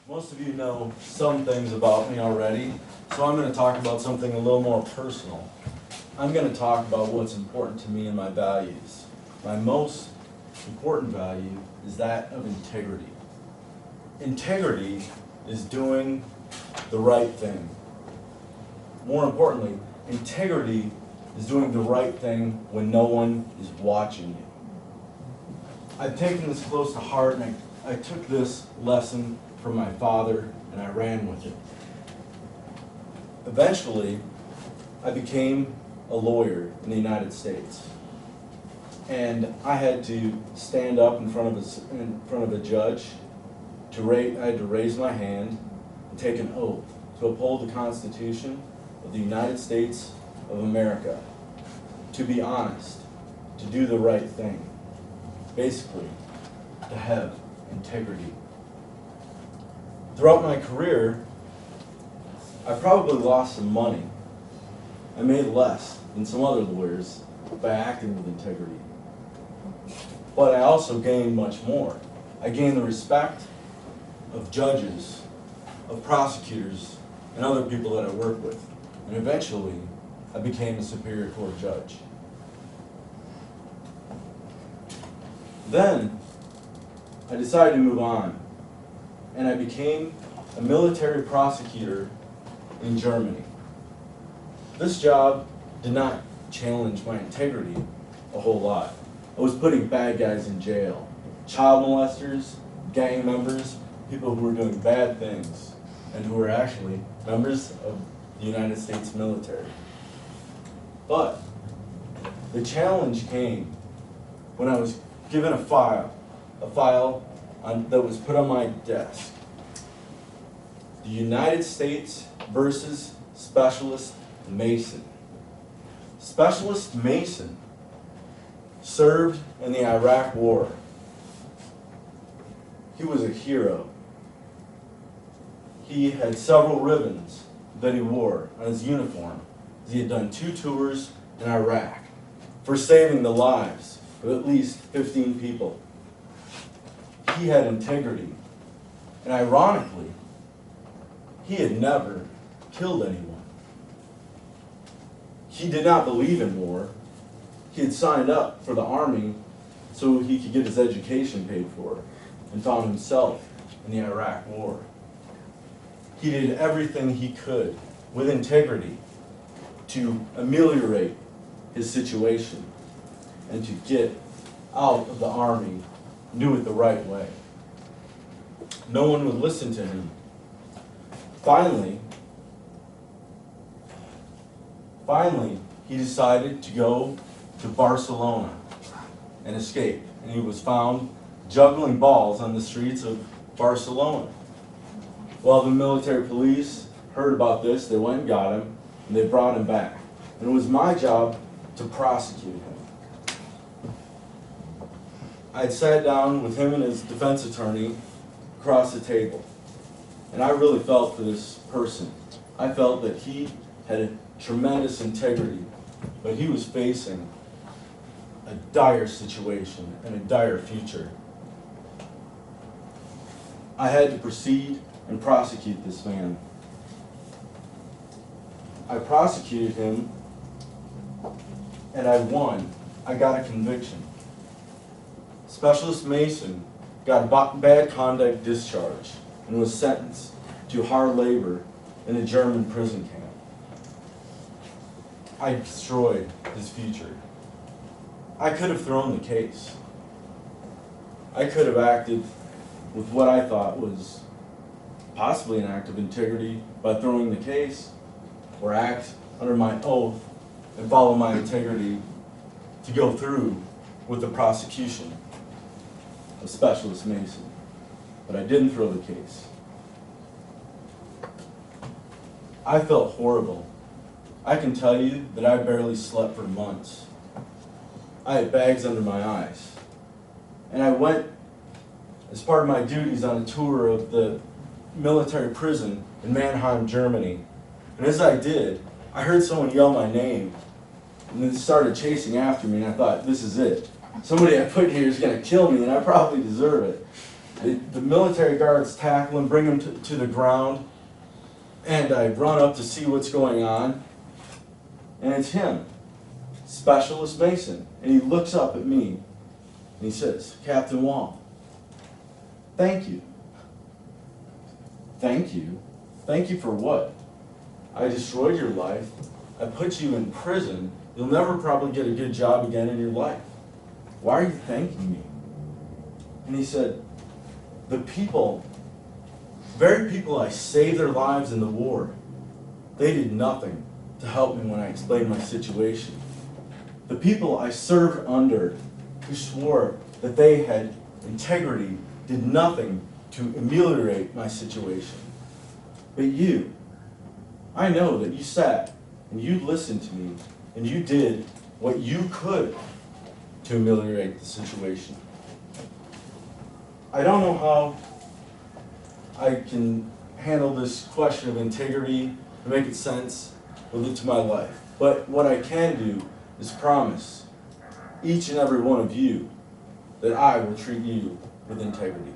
Most of you know some things about me already, so I'm going to talk about something a little more personal. I'm going to talk about what's important to me and my values. My most important value is that of integrity. Integrity is doing the right thing. More importantly, integrity is doing the right thing when no one is watching you. I've taken this close to heart, and I took this lesson from my father and I ran with it. Eventually, I became a lawyer in the United States, and I had to stand up in front of a judge. I had to raise my hand and take an oath to uphold the Constitution of the United States of America, to be honest, to do the right thing, basically, to have integrity. Throughout my career, I probably lost some money. I made less than some other lawyers by acting with integrity. But I also gained much more. I gained the respect of judges, of prosecutors, and other people that I work with. And eventually, I became a Superior Court judge. Then, I decided to move on, and I became a military prosecutor in Germany. This job did not challenge my integrity a whole lot. I was putting bad guys in jail, child molesters, gang members, people who were doing bad things, and who were actually members of the United States military. But the challenge came when I was given a file that was put on my desk. The United States versus Specialist Mason. Specialist Mason served in the Iraq War. He was a hero. He had several ribbons that he wore on his uniform, as he had done 2 tours in Iraq for saving the lives of at least 15 people. He had integrity, and ironically, he had never killed anyone. He did not believe in war. He had signed up for the army so he could get his education paid for, and found himself in the Iraq War. He did everything he could with integrity to ameliorate his situation and to get out of the army, do it the right way. No one would listen to him. Finally, he decided to go to Barcelona and escape, and he was found juggling balls on the streets of Barcelona. Well, the military police heard about this, they went and got him, and they brought him back. And it was my job to prosecute him. I had sat down with him and his defense attorney across the table, and I really felt for this person. I felt that he had a tremendous integrity, but he was facing a dire situation and a dire future. I had to proceed and prosecute this man. I prosecuted him, and I won. I got a conviction. Specialist Mason got a bad conduct discharge and was sentenced to hard labor in a German prison camp. I destroyed his future. I could have thrown the case. I could have acted with what I thought was possibly an act of integrity by throwing the case, or act under my oath and follow my integrity to go through with the prosecution of Specialist Mason. But I didn't throw the case. I felt horrible. I can tell you that I barely slept for months. I had bags under my eyes. And I went, as part of my duties, on a tour of the military prison in Mannheim, Germany. And as I did, I heard someone yell my name, and then started chasing after me, and I thought, this is it. Somebody I put here is going to kill me, and I probably deserve it. The military guards tackle him, bring him to the ground, and I run up to see what's going on, and it's him, Specialist Mason. And he looks up at me, and he says, "Captain Wong, thank you." "Thank you? Thank you for what? I destroyed your life. I put you in prison. You'll never probably get a good job again in your life. Why are you thanking me?" And he said, "The people, very people I saved their lives in the war, they did nothing to help me when I explained my situation. The people I served under, who swore that they had integrity, did nothing to ameliorate my situation. But you, I know that you sat and you listened to me and you did what you could to ameliorate the situation. I don't know how I can handle this question of integrity and make it sense with it to my life. But what I can do is promise each and every one of you that I will treat you with integrity."